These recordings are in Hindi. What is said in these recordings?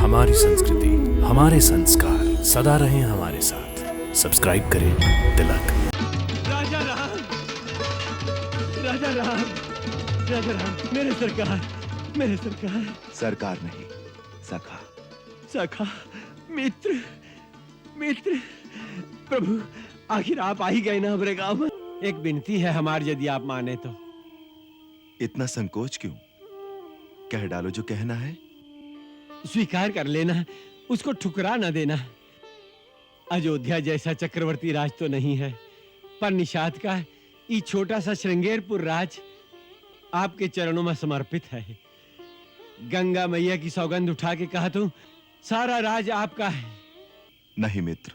हमारी संस्कृति, हमारे संस्कार सदा रहें हमारे साथ। सब्सक्राइब करें तिलक। राजा राम, राजा राम, राजा राम, मेरे सरकार, मेरे सरकार। सरकार नहीं, सखा। सखा, मित्र, मित्र। प्रभु, आखिर आप आ ही गए ना हमारे गांव में। एक विनती है हमारी, यदि आप माने तो। इतना संकोच क्यों? कह डालो जो कहना है। स्वीकार कर लेना, उसको ठुकरा न देना। अयोध्या जैसा चक्रवर्ती राज तो नहीं है, पर निषाद का ये छोटा सा श्रृंगेरपुर राज आपके चरणों में समर्पित है। गंगा मैया की सौगंध उठा के कहा तो सारा राज आपका है। नहीं मित्र,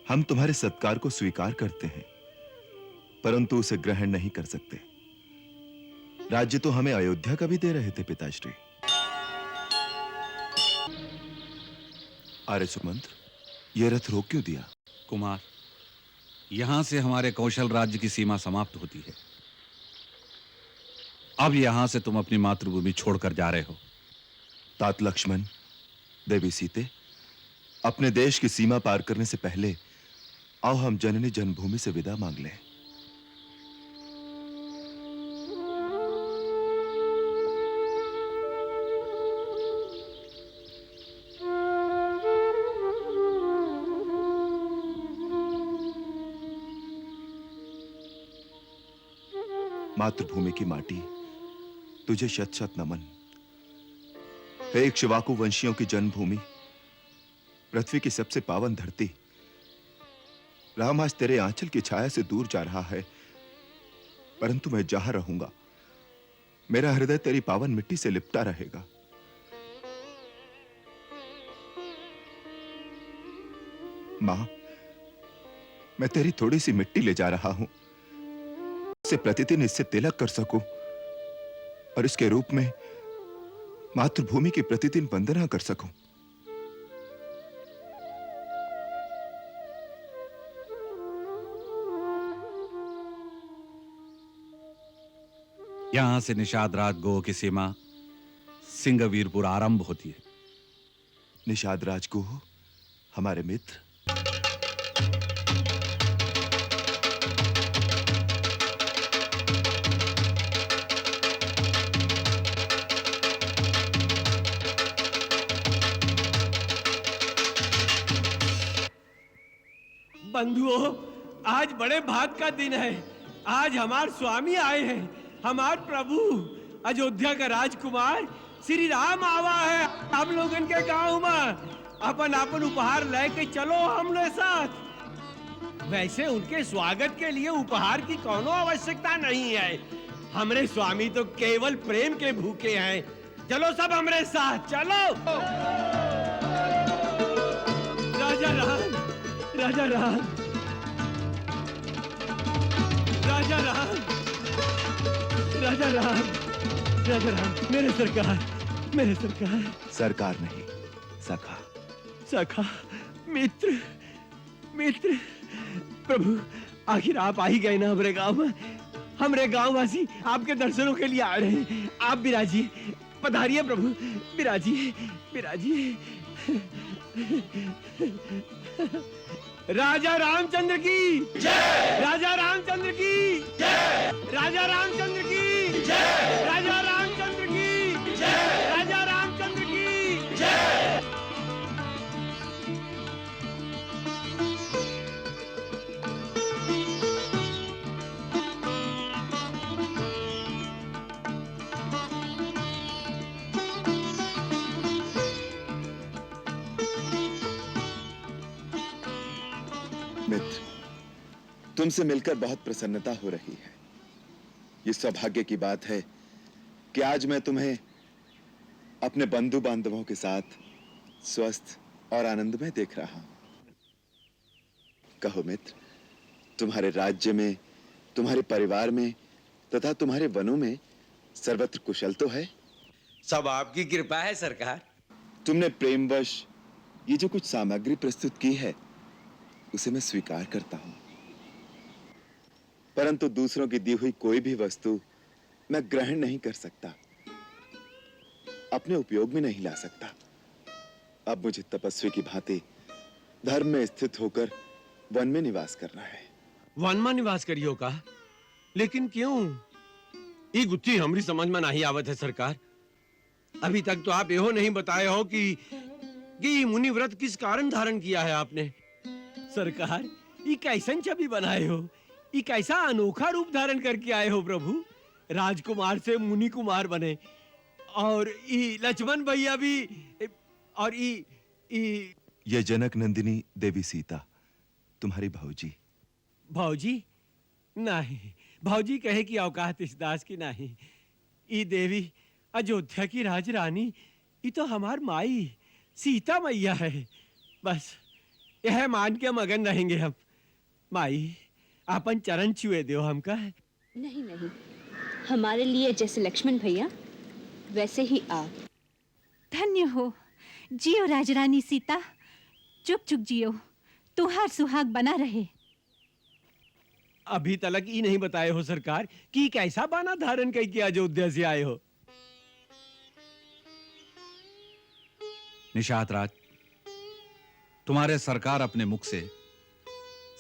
हम तुम्हारे सत्कार को स्वीकार करते हैं, परंतु उसे ग्रहण नहीं कर सकते। राज्य तो हमें अयोध्या का भी दे रहे थे पिताश्री। आर्य सुमंत्र, यह रथ रोक क्यों दिया? कुमार, यहां से हमारे कौशल राज्य की सीमा समाप्त होती है। अब यहां से तुम अपनी मातृभूमि छोड़कर जा रहे हो। तात लक्ष्मण, देवी सीते, अपने देश की सीमा पार करने से पहले आओ हम जननी जन्मभूमि से विदा मांग लें। मातृभूमि की माटी, तुझे शत शत नमन। हे इक्ष्वाकु वंशियों की जन्मभूमि, पृथ्वी की सबसे पावन धरती। राम आज तेरे आंचल की छाया से दूर जा रहा है, परंतु मैं जहां रहूंगा मेरा हृदय तेरी पावन मिट्टी से लिपटा रहेगा। मां, मैं तेरी थोड़ी सी मिट्टी ले जा रहा हूं, इससे प्रतिदिन इससे तिलक कर सकूं और इसके रूप में मातृभूमि की प्रतिदिन वंदना कर सकूं। यहां से निषाद राज गो की सीमा सिंहवीरपुर आरंभ होती है। निषाद राज को हमारे मित्र। बंधुओं, आज बड़े भाग का दिन है। आज हमारे स्वामी आए हैं, हमारे प्रभु अयोध्या का राजकुमार श्री राम आवा है हम लोगन के गांव में। अपन अपन उपहार लेके चलो हम लोग साथ। वैसे उनके स्वागत के लिए उपहार की कोनो आवश्यकता नहीं है। हमरे स्वामी तो केवल प्रेम के भूखे हैं। चलो सब हमरे साथ चलो। राजा राम, राजा राम, राजा राम, राजा राम, राजा राम, मेरे सरकार, मेरे सरकार। सरकार नहीं, सखा। सखा, मित्र, मित्र। प्रभु, आखिर आप आ ही गए ना हमारे गांव में। हमारे गांववासी आपके दर्शनों के लिए आ रहे हैं। आप विराजिए, पधारिए प्रभु, विराजिए, विराजिए। राजा रामचंद्र की जय, राजा रामचंद्र की जय, राजा रामचंद्र की जय, राजा रामचंद्र की जय, राजा रामचंद्र की जय। मित्र, तुमसे मिलकर बहुत प्रसन्नता हो रही है। ये सौभाग्य की बात है कि आज मैं तुम्हें अपने बंधु बांधवों के साथ स्वस्थ और आनंदमय देख रहा हूं। कहो मित्र, तुम्हारे राज्य में, तुम्हारे परिवार में तथा तुम्हारे वनों में सर्वत्र कुशल तो है? सब आपकी कृपा है सरकार। तुमने प्रेमवश ये जो कुछ सामग्री प्रस्तुत की है उसे मैं स्वीकार करता हूं, परंतु दूसरों की दी हुई कोई भी वस्तु मैं ग्रहण नहीं कर सकता, अपने उपयोग में नहीं ला सकता। अब मुझे तपस्वी की भांति धर्म में स्थित होकर वन में निवास करना है। वन में निवास करियो का, लेकिन क्यों? ये गुत्थी हमारी समझ में नहीं आवत है सरकार। अभी तक तो आप यहो नहीं बताए हो कि मुनि व्रत किस कारण धारण किया है आपने। सरकार, ये कैसन छवि बनाए हो, ये कैसा अनोखा रूप धारण करके आए हो प्रभु। राजकुमार से मुनि कुमार बने, और ये लक्ष्मण भैया भी, और ये जनक नंदिनी देवी सीता तुम्हारी भाऊजी। भाऊजी? नहीं, भाऊजी कहे कि औकात इस दास की नहीं। ये देवी अयोध्या की राजरानी, ये तो हमार माई सीता मैया है। बस यह मान के मगन रहेंगे हम। माई, आपन चरण छुए दो हमका। नहीं नहीं, हमारे लिए जैसे लक्ष्मण भैया वैसे ही आप। धन्य हो, जियो राजरानी सीता, चुप चुप जियो, तुहार सुहाग बना रहे। अभी तलक ये नहीं बताए हो सरकार कि कैसा बाना धारण करके अयोध्या से आए हो। निषाद राज, तुम्हारे सरकार अपने मुख से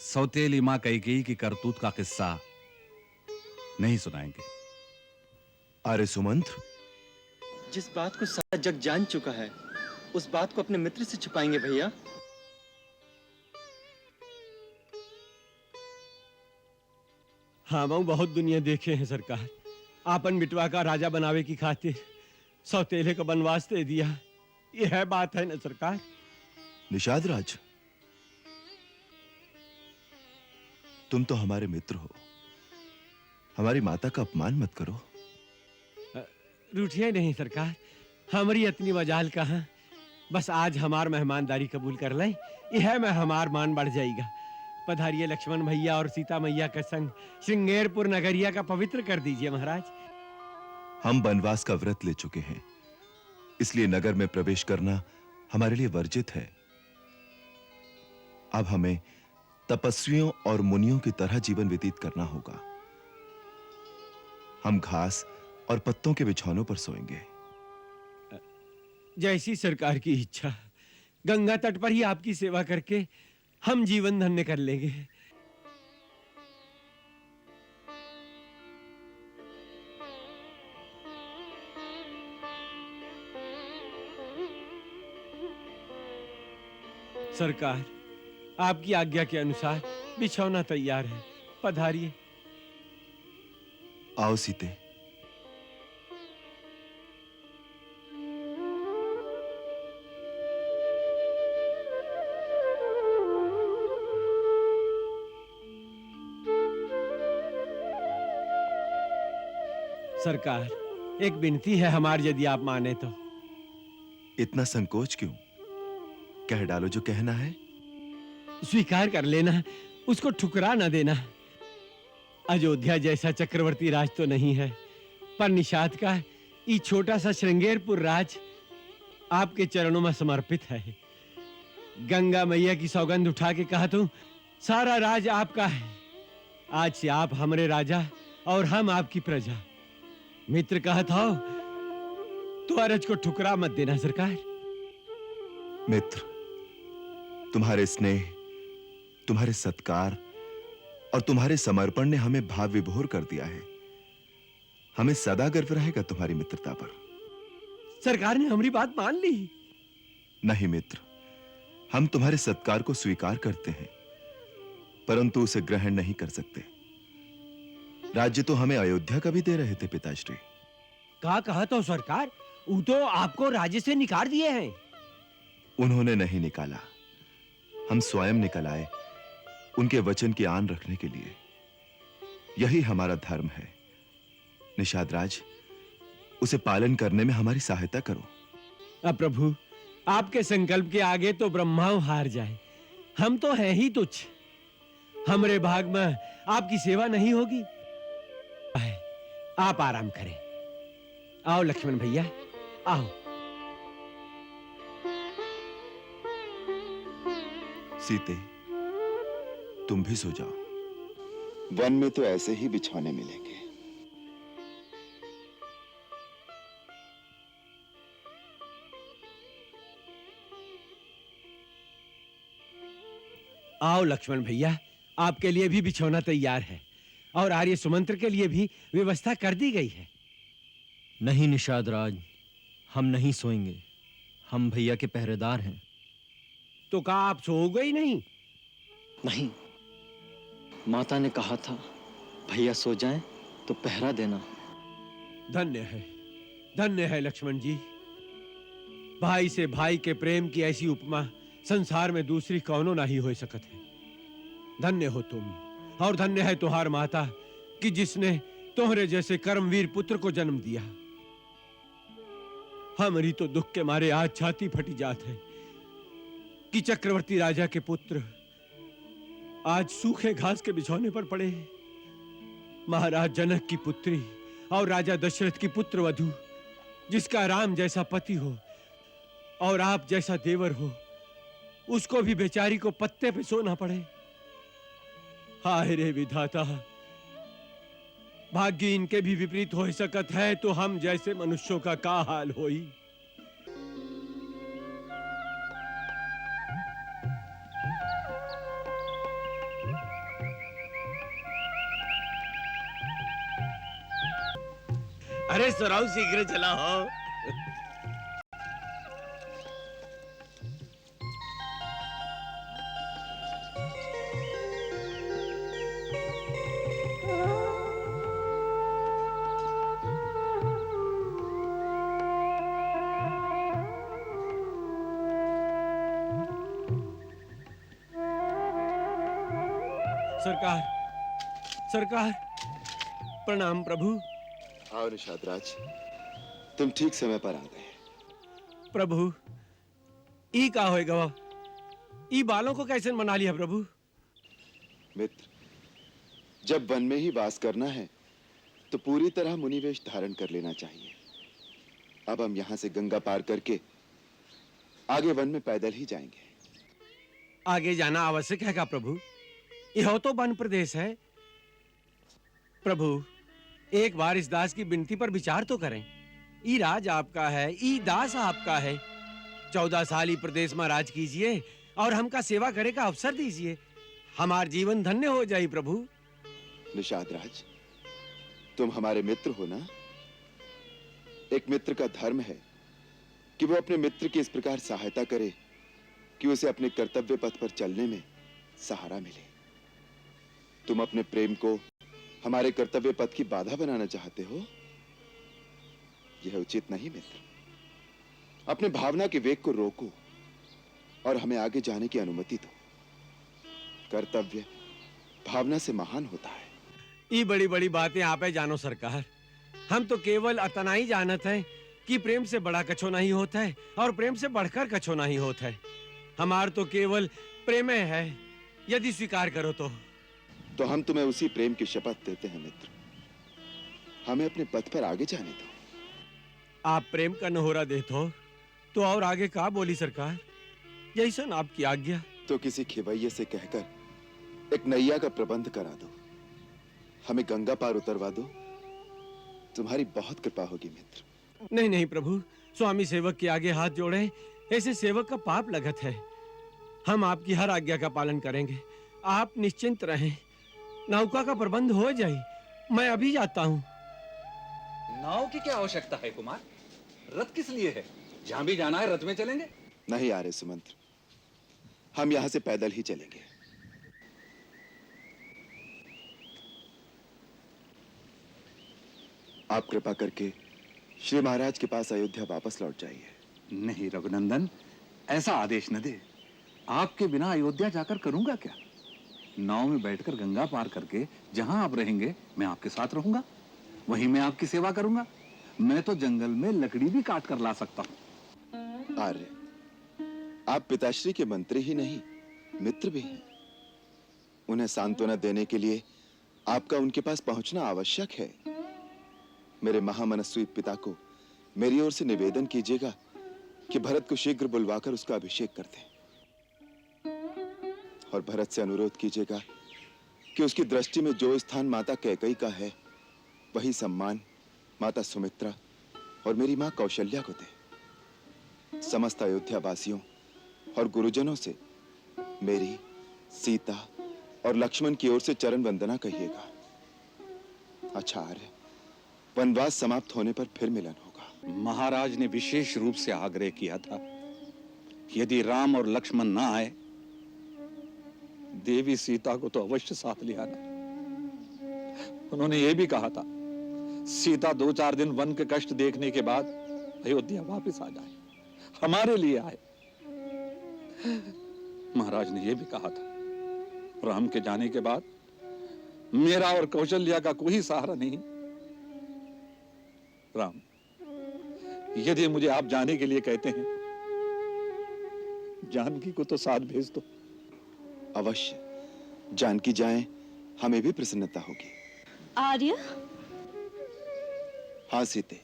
सौतेली मां कैकेयी की करतूत का किस्सा नहीं सुनाएंगे। अरे सुमंत, जिस बात को सारा जग जान चुका है, उस बात को अपने मित्र से छुपाएंगे भैया? हाँ, मैं बहुत दुनिया देखे हैं सरकार। आपन बिटवा का राजा बनावे की खातिर सौतेले का बनवास दे दिया। यह बात है ना सरकार? निषाद राज, तुम तो हमारे मित्र हो, हमारी माता का अपमान मत करो। रूठिए नहीं सरकार, हमारी इतनी मजाल कहां। बस आज हमार मेहमानदारी कबूल कर लें, यह में हमार मान बढ़ जाएगा। पधारिए लक्ष्मण भैया और सीता मैया का संग श्रृंगेरपुर नगरिया का पवित्र कर दीजिए महाराज। हम वनवास का व्रत ले चुके हैं, इसलिए नगर में प्रवेश करना हमारे लिए वर्जित है। अब हमें तपस्वियों और मुनियों की तरह जीवन व्यतीत करना होगा। हम घास और पत्तों के बिछौनों पर सोएंगे। जैसी सरकार की इच्छा। गंगा तट पर ही आपकी सेवा करके हम जीवन धन्य कर लेंगे। सरकार, आपकी आज्ञा के अनुसार बिछौना तैयार है, पधारिए। आओ सीते। सरकार, एक विनती है हमारी, यदि आप माने तो। इतना संकोच क्यों? कह डालो जो कहना है। स्वीकार कर लेना, उसको ठुकरा न देना। अयोध्या जैसा चक्रवर्ती राज तो नहीं है, पर निषाद का ये छोटा सा श्रृंगेरपुर राज आपके चरणों में समर्पित है। गंगा मैया की सौगंध उठा के कहा तो सारा राज आपका है। आज से आप हमारे राजा और हम आपकी प्रजा। मित्र कहत हो तो अरज को ठुकरा मत देना सरकार। मित्र, तुम्हारे स्नेह, तुम्हारे सत्कार और तुम्हारे समर्पण ने हमें भाव विभोर कर दिया है। हमें सदा गर्व रहेगा तुम्हारी मित्रता पर। सरकार ने हमारी बात मान ली? नहीं मित्र, हम तुम्हारे सत्कार को स्वीकार करते हैं, परंतु उसे ग्रहण नहीं कर सकते। राज्य तो हमें अयोध्या का भी दे रहे थे पिताश्री। कहा तो सरकार, वो तो आपको राज्य से निकाल दिए हैं। उन्होंने नहीं निकाला, हम स्वयं निकल आए उनके वचन की आन रखने के लिए। यही हमारा धर्म है। निषाद राज, उसे पालन करने में हमारी सहायता करो। अब प्रभु, आपके संकल्प के आगे तो ब्रह्माओं हार जाए। हम तो हैं ही तुच्छ। हमारे भाग में आपकी सेवा नहीं होगी। आप आराम करें। आओ लक्ष्मण भैया, आओ। सीते, तुम भी सो जाओ। वन में तो ऐसे ही बिछौने मिलेंगे। आओ लक्ष्मण भैया, आपके लिए भी बिछौना तैयार है और आर्य सुमंत्र के लिए भी व्यवस्था कर दी गई है। नहीं निषाद राज, हम नहीं सोएंगे। हम भैया के पहरेदार हैं। तो कहा आप सोओगे ही नहीं? नहीं, माता ने कहा था भैया सो जाएं तो पहरा देना। धन्य है लक्ष्मण जी। भाई से भाई के प्रेम की ऐसी उपमा संसार में दूसरी कौनो नहीं हो सकत है। धन्य हो तुम और धन्य है तुहार माता कि जिसने तोहरे जैसे कर्मवीर पुत्र को जन्म दिया। हमारी तो दुख के मारे आज छाती फटी जात है कि चक्रवर्ती राजा के पुत्र आज सूखे घास के बिछौने पर पड़े। महाराज जनक की पुत्री और राजा दशरथ की पुत्र वधू, जिसका राम जैसा पति हो और आप जैसा देवर हो, उसको भी बेचारी को पत्ते पे सोना पड़े। हाय रे विधाता, भाग्य इनके भी विपरीत हो सकत है तो हम जैसे मनुष्यों का क्या हाल होई। अरे सुराव शीघ्र चला हो। सरकार, सरकार, प्रणाम प्रभु। आओ निषाद राज, तुम ठीक समय पर आ गए। प्रभु, ई का होएगा? ई बालों को कैसे मना लिया प्रभु? मित्र, जब वन में ही वास करना है तो पूरी तरह मुनिवेश धारण कर लेना चाहिए। अब हम यहां से गंगा पार करके आगे वन में पैदल ही जाएंगे। आगे जाना आवश्यक है क्या प्रभु? यह तो वन प्रदेश है। प्रभु, एक बार इस दास की विनती पर विचार तो करें। ई राज आपका है, ई दास आपका है। 14 साल ही प्रदेश में राज कीजिए और हमका सेवा करे का अवसर दीजिए। हमार जीवन धन्य हो जाए प्रभु। निषाद राज, तुम हमारे मित्र हो ना? एक मित्र का धर्म है कि वो अपने मित्र की इस प्रकार सहायता करे कि उसे अपने कर्तव्य पथ पर चलने में सहारा मिले। तुम अपने प्रेम को हमारे कर्तव्य पथ की बाधा बनाना चाहते हो? यह उचित नहीं मित्र। अपने भावना के वेग को रोको और हमें आगे जाने की अनुमति दो। कर्तव्य भावना से महान होता है। ये बड़ी बड़ी बातें आपे जानो सरकार। हम तो केवल अतना ही जानत है कि प्रेम से बड़ा कछो नहीं होता है और प्रेम से बढ़कर कछो नहीं होता है। हमार तो केवल प्रेम है, यदि स्वीकार करो तो हम तुम्हें उसी प्रेम की शपथ देते हैं मित्र। हमें अपने पथ पर आगे जाने दो। आप प्रेम का नहोरा देते हो तो और आगे का बोली सरकार? यही सन आपकी आज्ञा। तो किसी खिवैये से कहकर एक नैया का प्रबंध करा दो, हमें गंगा पार उतरवा दो। तुम्हारी बहुत कृपा होगी मित्र। नहीं नहीं प्रभु, स्वामी सेवक के आगे हाथ जोड़े, ऐसे सेवक का पाप लगत है। हम आपकी हर आज्ञा का पालन करेंगे। आप निश्चिंत रहें। नौका का प्रबंध हो जाए, मैं अभी जाता हूँ। नाव की क्या आवश्यकता है कुमार? रथ किस लिए है? जहां भी जाना है रथ में चलेंगे। नहीं आर्य सुमंत्र, हम यहां से पैदल ही चलेंगे। आप कृपा करके श्री महाराज के पास अयोध्या वापस लौट जाइए। नहीं रघुनंदन, ऐसा आदेश न दे। आपके बिना अयोध्या जाकर करूंगा क्या? नाव में बैठकर गंगा पार करके जहां आप रहेंगे मैं आपके साथ रहूंगा। वहीं मैं आपकी सेवा करूंगा। मैं तो जंगल में लकड़ी भी काट कर ला सकता हूं। आर्य, आप पिताश्री के मंत्री ही नहीं, मित्र भी हैं। उन्हें सांत्वना देने के लिए आपका उनके पास पहुंचना आवश्यक है। मेरे महामनस्वी पिता को मेरी ओर से निवेदन कीजिएगा कि भरत को शीघ्र बुलवाकर उसका अभिषेक कर दें। और भरत से अनुरोध कीजिएगा कि उसकी दृष्टि में जो स्थान माता कैकेयी का है, वही सम्मान माता सुमित्रा और मेरी मां कौशल्या को दे। समस्त अयोध्या वासियों और गुरुजनों से मेरी सीता और लक्ष्मण की ओर से चरण वंदना कहिएगा। अच्छा आर्य, वनवास समाप्त होने पर फिर मिलन होगा। महाराज ने विशेष रूप से आग्रह किया था, यदि राम और लक्ष्मण ना आए, देवी सीता को तो अवश्य साथ ले आना। उन्होंने यह भी कहा था, सीता 2-4 दिन वन के कष्ट देखने के बाद अयोध्या वापस आ जाए, हमारे लिए आए। महाराज ने यह भी कहा था, राम के जाने के बाद मेरा और कौशल्या का कोई सहारा नहीं। राम, यदि मुझे आप जाने के लिए कहते हैं, जानकी को तो साथ भेज दो। अवश्य, जानकी जाए, हमें भी प्रसन्नता होगी। आर्य, हाँ सीते,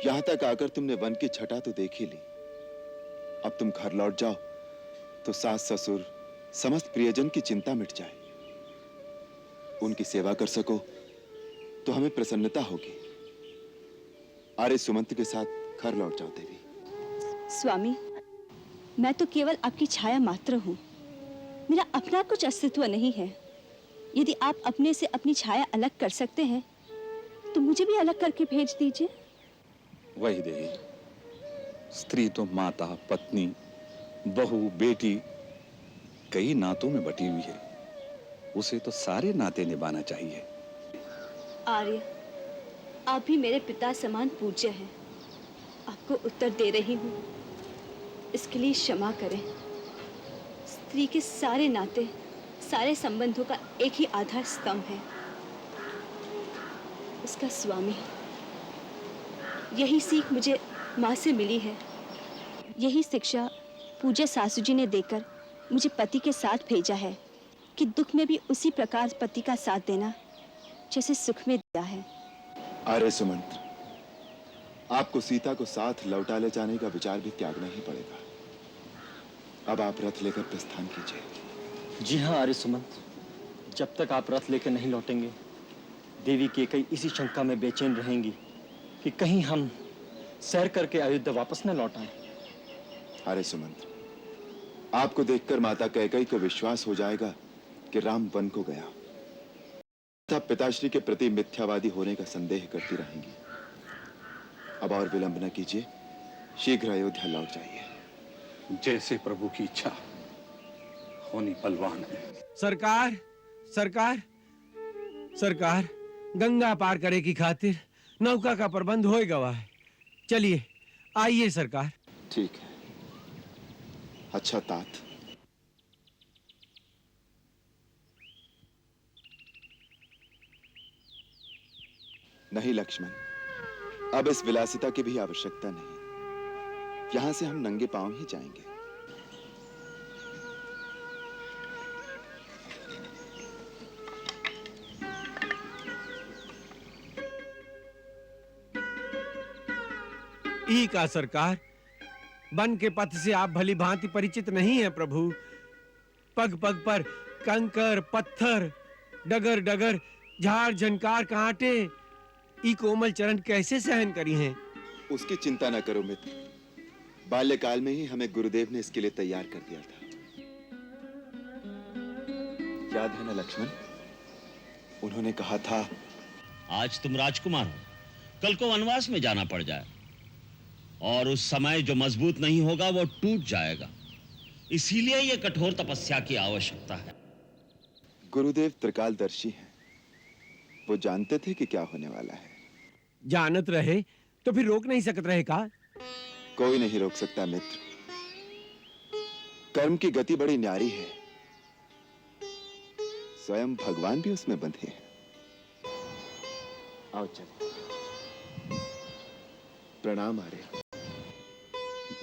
यहां तक आकर तुमने वन की छटा तो देख ही ली। अब तुम घर लौट जाओ तो सास ससुर समस्त प्रियजन की चिंता मिट जाए। उनकी सेवा कर सको तो हमें प्रसन्नता होगी। आर्य सुमंत के साथ घर लौट जाओ देवी। स्वामी, मैं तो केवल आपकी छाया मात्र हूँ। मेरा अपना कुछ अस्तित्व नहीं है। यदि आप अपने से अपनी छाया अलग कर सकते हैं तो मुझे भी अलग करके भेज दीजिए। वही देवी, स्त्री तो माता, पत्नी, बहू, बेटी, कई नातों में बटी हुई है। उसे तो सारे नाते निभाना चाहिए। आर्य, आप भी मेरे पिता समान पूज्य हैं। आपको उत्तर दे रही हूँ, इसके लिए क्षमा करें। स्त्री के सारे नाते, सारे संबंधों का एक ही आधार स्तंभ है, उसका स्वामी। यही सीख मुझे माँ से मिली है। यही शिक्षा पूज्य सासू जी ने देकर मुझे पति के साथ भेजा है कि दुख में भी उसी प्रकार पति का साथ देना जैसे सुख में दिया है। आर्य सुमंत, आपको सीता को साथ लौटा ले जाने का विचार भी त्यागना ही पड़ेगा। अब आप रथ लेकर प्रस्थान कीजिए। जी हाँ आर्य सुमंत, जब तक आप रथ लेकर नहीं लौटेंगे, देवी केकई इसी शंका में बेचैन रहेंगी कि कहीं हम सैर करके अयोध्या वापस न लौट आए। आर्य सुमंत, आपको देखकर माता कैकई को विश्वास हो जाएगा कि राम वन को गया। तब पिताश्री के प्रति मिथ्यावादी होने का संदेह करती रहेंगी। अब और विलंब न कीजिए, शीघ्र अयोध्या लौट जाइए। जैसे प्रभु की इच्छा, होनी बलवान है। सरकार, सरकार, सरकार, गंगा पार करे की खातिर नौका का प्रबंध होए गवा है। चलिए, आइए सरकार। ठीक है। अच्छा तात, नहीं लक्ष्मण, अब इस विलासिता की भी आवश्यकता नहीं। यहां से हम नंगे पांव ही जाएंगे। ई का सरकार, वन के पथ से आप भली भांति परिचित नहीं हैं प्रभु। पग पग पर कंकर, पत्थर, डगर डगर, झाड़ झंकार, कांटे, ई कोमल चरण कैसे सहन करी हैं? उसकी चिंता न करो मित्र, बाल्यकाल में ही हमें गुरुदेव ने इसके लिए तैयार कर दिया था। याद है ना लक्ष्मण, उन्होंने कहा था, आज तुम राजकुमार हो, कल को वनवास में जाना पड़ जाए और उस समय जो मजबूत नहीं होगा वो टूट जाएगा। इसीलिए ये कठोर तपस्या की आवश्यकता है। गुरुदेव त्रिकालदर्शी हैं, वो जानते थे कि क्या होने वाला है। जानत रहे तो फिर रोक नहीं सकत रहे का? कोई नहीं रोक सकता मित्र। कर्म की गति बड़ी न्यारी है, स्वयं भगवान भी उसमें बंधे हैं। आओ चलो। प्रणाम आर्य।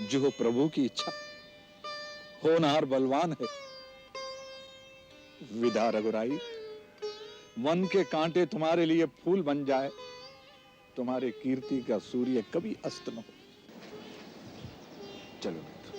जो प्रभु की इच्छा, होनहार बलवान है। विदा रघुराई, वन के कांटे तुम्हारे लिए फूल बन जाए, तुम्हारे कीर्ति का सूर्य कभी अस्त न हो। चलो मित्र।